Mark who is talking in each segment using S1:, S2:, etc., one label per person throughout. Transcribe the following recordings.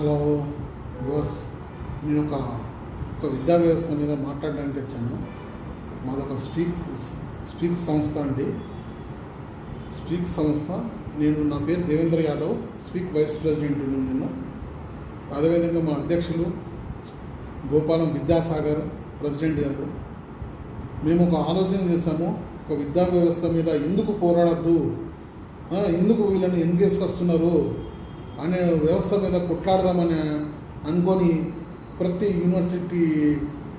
S1: Hello yours, నేను ఒక విద్యా వ్యవస్థ మీద మాట్లాడడానికి వచ్చాను. మాదొక స్పీక్ సంస్థ అండి. స్పీక్ సంస్థ. నా పేరు Devendra Yadav, Speak vice president నేను. అదేవిధంగా మా అధ్యక్షులు గోపాలం విద్యాసాగర్ ప్రెసిడెంట్ గారు. మేము ఒక ఆలోచన చేశాము, ఒక విద్యా వ్యవస్థ మీద ఎందుకు పోరాడద్దు, ఎందుకు వీళ్ళని ఎంగేసుకొస్తున్నారు అనే వ్యవస్థ మీద కొట్లాడదామని అనుకొని ప్రతి యూనివర్సిటీ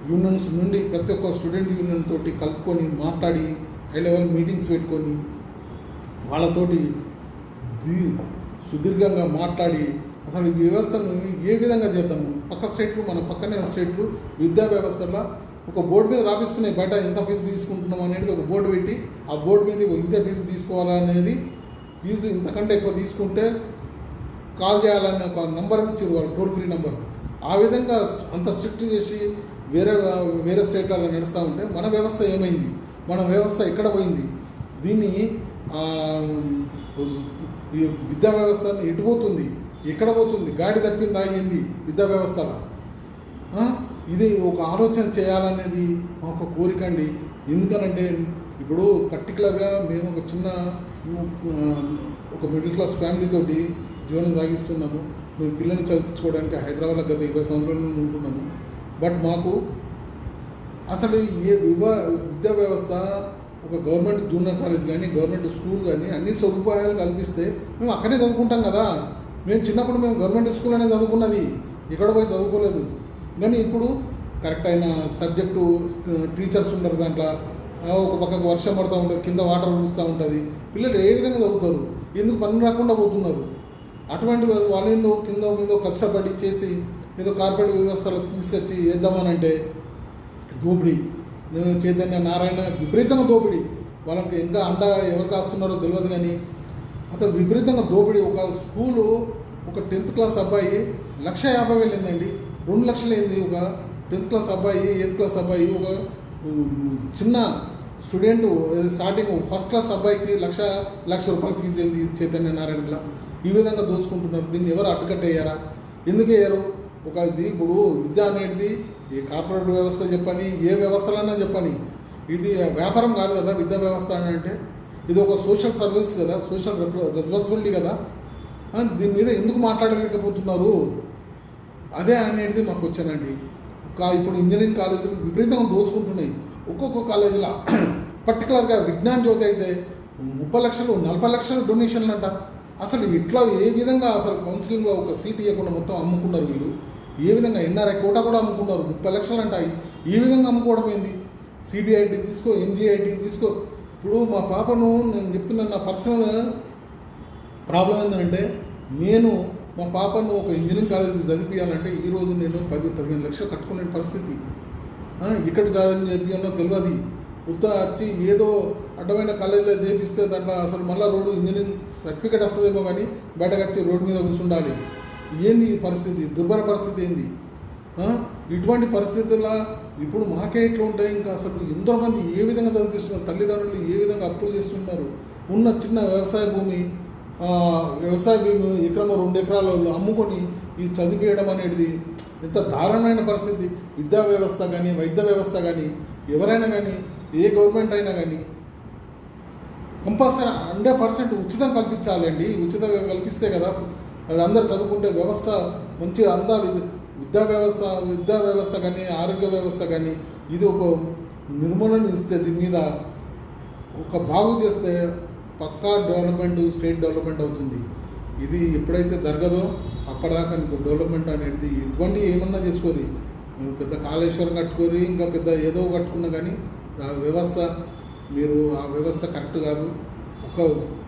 S1: యూనియన్స్ నుండి ప్రతి ఒక్క స్టూడెంట్ యూనియన్ తోటి కలుపుకొని మాట్లాడి హై లెవెల్ మీటింగ్స్ పెట్టుకొని వాళ్ళతోటి సుదీర్ఘంగా మాట్లాడి అసలు ఈ వ్యవస్థను ఏ విధంగా చేద్దాము. మన పక్కనే స్టేట్లు విద్యా వ్యవస్థలో ఒక బోర్డు మీద రాపిస్తున్నాయి, బయట ఎంత ఫీజు తీసుకుంటున్నాం అనేది ఒక బోర్డు పెట్టి ఆ బోర్డు మీద ఇంత ఫీజు తీసుకోవాలనేది, ఫీజు ఇంతకంటే ఎక్కువ తీసుకుంటే కాల్ చేయాలని ఒక నంబర్ ఇచ్చారు వాళ్ళు, టోల్ ఫ్రీ నెంబర్. ఆ విధంగా అంత స్ట్రిక్ట్ చేసి వేరే స్టేట్లలో నడుస్తూ ఉంటే మన వ్యవస్థ ఏమైంది, మన వ్యవస్థ ఎక్కడ పోయింది, దీన్ని విద్యా వ్యవస్థ ఎటుపోతుంది, ఎక్కడ పోతుంది, గాడి తప్పిందా ఏంది విద్యా వ్యవస్థలో. ఇది ఒక ఆలోచన చేయాలనేది మా ఒక కోరిక అండి. ఎందుకనంటే ఇప్పుడు పర్టికులర్గా మేము ఒక మిడిల్ క్లాస్ ఫ్యామిలీతోటి జీవనం సాగిస్తున్నాము. మేము పిల్లల్ని చదివించుకోవడానికి హైదరాబాద్లో గత 20 సంవత్సరాల నుండి ఉంటున్నాము. బట్ మాకు అసలు విద్యా వ్యవస్థ ఒక గవర్నమెంట్ జూనియర్ కాలేజ్ కానీ గవర్నమెంట్ స్కూల్ కానీ అన్ని సదుపాయాలు కల్పిస్తే మేము అక్కడే చదువుకుంటాం కదా. మేము చిన్నప్పుడు గవర్నమెంట్ స్కూల్ అనేది చదువుకున్నది, ఇక్కడ పోయి చదువుకోలేదు. కానీ ఇప్పుడు కరెక్ట్ అయిన సబ్జెక్టు టీచర్స్ ఉండరు, దాంట్లో ఒక పక్కకు వర్షం పడుతూ ఉంటుంది, కింద వాటర్ కుడుతూ ఉంటుంది. పిల్లలు ఏ విధంగా చదువుతారు, ఎందుకు పని రాకుండా పోతున్నారు. అటువంటి వాళ్ళేందో కింద మీద కష్టపడి చేసి ఏదో కార్పొరేట్ వ్యవస్థలో తీసుకొచ్చి వేద్దామనంటే దోపిడీ. చైతన్య నారాయణ విపరీతంగా దోపిడీ, వాళ్ళకి ఇంకా అండ ఎవరు కాస్తున్నారో తెలియదు కానీ అతను విపరీతంగా దోపిడీ. ఒక స్కూలు ఒక 10th క్లాస్ అబ్బాయి 1,50,000 అయిందండి, 2 లక్షలు అయింది. ఒక 10th క్లాస్ అబ్బాయి 8th క్లాస్ అబ్బాయి, ఒక చిన్న స్టూడెంట్ స్టార్టింగ్ ఫస్ట్ క్లాస్ అబ్బాయికి లక్ష రూపాయలు ఫీజు అయింది చైతన్య నారాయణలో. ఈ విధంగా దోచుకుంటున్నారు. దీన్ని ఎవరు అడ్డుకట్టేయారా, ఎందుకు వేయరు? ఇప్పుడు విద్య అనేది ఏ కార్పొరేట్ వ్యవస్థ చెప్పని, ఏ వ్యవస్థలన్నా చెప్పని, ఇది వ్యాపారం కాదు కదా విద్యా వ్యవస్థ అని అంటే. ఇది ఒక సోషల్ సర్వీస్ కదా, సోషల్ రెస్పాన్సిబిలిటీ కదా. దీని మీద ఎందుకు మాట్లాడలేకపోతున్నారు అదే అనేది మాకు వచ్చానండి. ఇప్పుడు ఇంజనీరింగ్ కాలేజీలు విపరీతంగా దోచుకుంటున్నాయి. ఒక్కొక్క కాలేజీలో పర్టికులర్గా విజ్ఞాన్ జ్యోతి అయితే 30 లక్షలు 40 లక్షలు డొనేషన్లు అంట. అసలు ఇట్లా ఏ విధంగా అసలు కౌన్సిలింగ్లో ఒక సీట్ ఇవ్వకుండా మొత్తం అమ్ముకున్నారు వీళ్ళు. ఏ విధంగా NRI కోటా కూడా అమ్ముకున్నారు, 30 లక్షలు అంటాయి. ఈ విధంగా అమ్ముకోవడం ఏంది? CBIT తీసుకో, MGIT తీసుకో. ఇప్పుడు మా పాపను నేను చెప్తున్నాను, నా పర్సనల్ ప్రాబ్లం ఏంటంటే, నేను మా పాపను ఒక ఇంజనీరింగ్ కాలేజీకి చదివించాలంటే ఈరోజు నేను 10-15 లక్షలు కట్టుకునే పరిస్థితి. ఇక్కడ కాలేజీ చెప్పియాలో తెలియదు. వచ్చి ఏదో అడ్డమైన కాలేజీలో చేపిస్తే దాంట్లో అసలు మళ్ళీ రోడ్డు ఇంజనీరింగ్ సర్టిఫికేట్ వస్తుందేమో కానీ బయటకు వచ్చి రోడ్డు మీద కూర్చుండాలి. ఏంది పరిస్థితి, దుర్భర పరిస్థితి ఏంది? ఇటువంటి పరిస్థితుల్లో ఇప్పుడు మాకే ఇట్లా ఉంటాయి. ఇంకా అసలు ఎంతోమంది ఏ విధంగా చదివిస్తున్నారు, తల్లిదండ్రులు ఏ విధంగా అప్పులు చేస్తున్నారు. ఉన్న చిన్న వ్యవసాయ భూమి ఎకరమో 2 ఎకరాలు అమ్ముకొని ఈ చదివేయడం అనేది ఎంత దారుణమైన పరిస్థితి. విద్యా వ్యవస్థ కానీ వైద్య వ్యవస్థ కానీ ఎవరైనా కానీ ఏ గవర్నమెంట్ అయినా కానీ కంపల్సరీ 100% ఉచితం కల్పించాలండి. ఉచితంగా కల్పిస్తే కదా అది అందరు చదువుకుంటే వ్యవస్థ మంచి అందాలి. విద్యా వ్యవస్థ కానీ ఆరోగ్య వ్యవస్థ కానీ ఇది ఒక నిర్మూలన ఇస్తే, దీని మీద ఒక బాగు చేస్తే పక్కా డెవలప్మెంట్, స్టేట్ డెవలప్మెంట్ అవుతుంది. ఇది ఎప్పుడైతే జరగదో అప్పటిదాకా మీకు డెవలప్మెంట్ అనేది ఇటువంటి ఏమన్నా చేసుకోరు. మీరు పెద్ద కాళేశ్వరం కట్టుకోరు, ఇంకా పెద్ద ఏదో కట్టుకున్నా కానీ ఆ వ్యవస్థ కరెక్ట్ కాదు.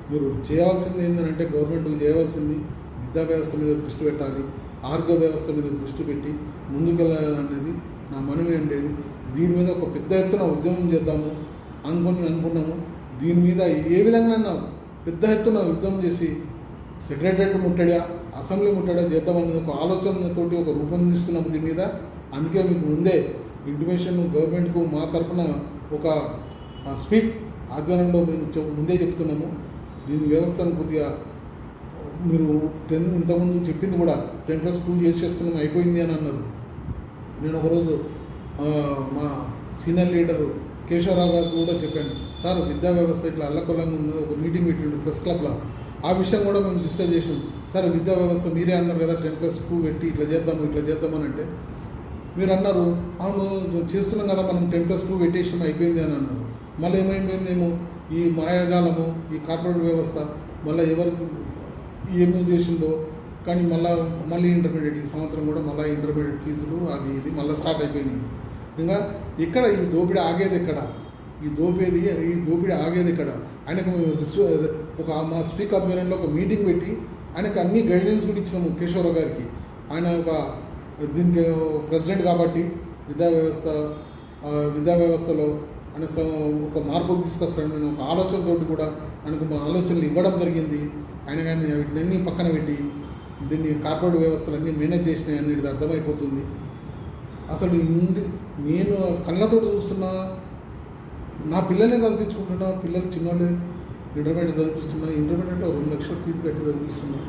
S1: మీరు చేయాల్సింది ఏంటంటే గవర్నమెంట్ చేయవలసింది విద్యా వ్యవస్థ మీద దృష్టి పెట్టాలి, ఆరోగ్య వ్యవస్థ మీద దృష్టి పెట్టి ముందుకెళ్ళాలనేది నా మనవి అండి. దీని మీద ఒక పెద్ద ఎత్తున ఉద్యమం చేద్దాము అనుకున్నాము. దీని మీద ఏ విధంగా పెద్ద ఎత్తున ఉద్యమం చేసి సెక్రటరియట్ ముట్టడా, అసెంబ్లీ ముట్టడా చేద్దామనేది ఒక ఆలోచనతోటి ఒక రూపొందిస్తున్నాము దీని మీద. అందుకే మీకు ముందే ఇంటిమేషన్ గవర్నమెంట్కు మా తరఫున ఒక స్పీక్ ఆధ్వర్యంలో మేము ముందే చెప్తున్నాము. దీని వ్యవస్థను కొద్దిగా మీరు 10 ఇంతకుముందు చెప్పింది కూడా 10+2 చేసేస్తున్నాం అయిపోయింది అని అన్నారు. నేను ఒకరోజు మా సీనియర్ లీడరు కేశవరావు గారికి కూడా చెప్పాను, సార్ విద్యా వ్యవస్థ ఇట్లా అల్లకొల్లంగా ఉన్నది, ఒక మీటింగ్ పెట్టిండు ప్రెస్ క్లబ్లో, ఆ విషయం కూడా మేము డిస్కస్ చేసాం. సార్ విద్యా వ్యవస్థ మీరే అన్నారు కదా 10+2 పెట్టి ఇట్లా చేద్దామని అంటే మీరు అన్నారు, అవును చేస్తున్నాం కదా మనం 10+2 పెట్టేసాం అయిపోయింది అని అన్నారు. మళ్ళీ ఏమైపోయిందేమో ఈ మాయాజాలము, ఈ కార్పొరేట్ వ్యవస్థ మళ్ళీ ఎవరికి ఏమేమి చేసిందో, కానీ మళ్ళీ ఇంటర్మీడియట్ ఈ సంవత్సరం కూడా మళ్ళీ ఇంటర్మీడియట్ ఫీజులు అది ఇది మళ్ళీ స్టార్ట్ అయిపోయినాయి. ఇంకా ఇక్కడ ఈ దోపిడీ ఆగేది ఎక్కడ? ఈ దోపిడీ ఆగేది ఎక్కడ? ఆయనకు ఒక మా స్పీక్ ఆధ్వర్యంలో ఒక మీటింగ్ పెట్టి ఆయనకు అన్ని గైడెన్స్ కూడా ఇచ్చినాము కేశవరావు గారికి. ఆయన ఒక దీనికి ప్రెసిడెంట్ కాబట్టి విద్యా వ్యవస్థలో ఆయన ఒక మార్పులు తీసుకొస్తాడని ఒక ఆలోచనతోటి కూడా ఆయనకు మా ఆలోచనలు ఇవ్వడం జరిగింది. ఆయన కానీ వీటిని పక్కన పెట్టి దీన్ని కార్పొరేట్ వ్యవస్థలన్నీ మేనేజ్ చేసినాయి అనేది అర్థమైపోతుంది. అసలు నేను కళ్ళతో చూస్తున్నా, నా పిల్లల్ని చదివించుకుంటున్నా, పిల్లలు చిన్నోళ్ళే ఇంటర్మీడియట్ చదివిస్తున్నా, ఇంటర్మీడియట్లో 2 లక్షల ఫీజు కట్టి చదివిస్తున్నా.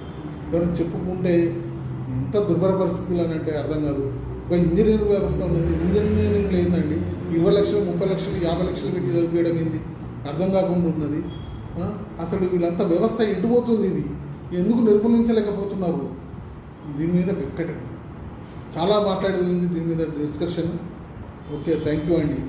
S1: ఎవరైనా చెప్పుకుంటే ఎంత దుర్భర పరిస్థితులు అని అంటే అర్థం కాదు. ఒక ఇంజనీరింగ్ వ్యవస్థ ఉన్నది, ఇంజనీరింగ్లో ఏందండి 20 లక్షలు 30 లక్షలు 50 లక్షలు పెట్టి చదివేయడం ఏంది అర్థం కాకుండా ఉన్నది. అసలు వీళ్ళంతా వ్యవస్థ ఎటుపోతుంది, ఇది ఎందుకు నిర్మూలించలేకపోతున్నారు? దీని మీద చాలా మాట్లాడేది ఉంది, దీని మీద డిస్కషన్. ఓకే, థ్యాంక్ యూ అండి.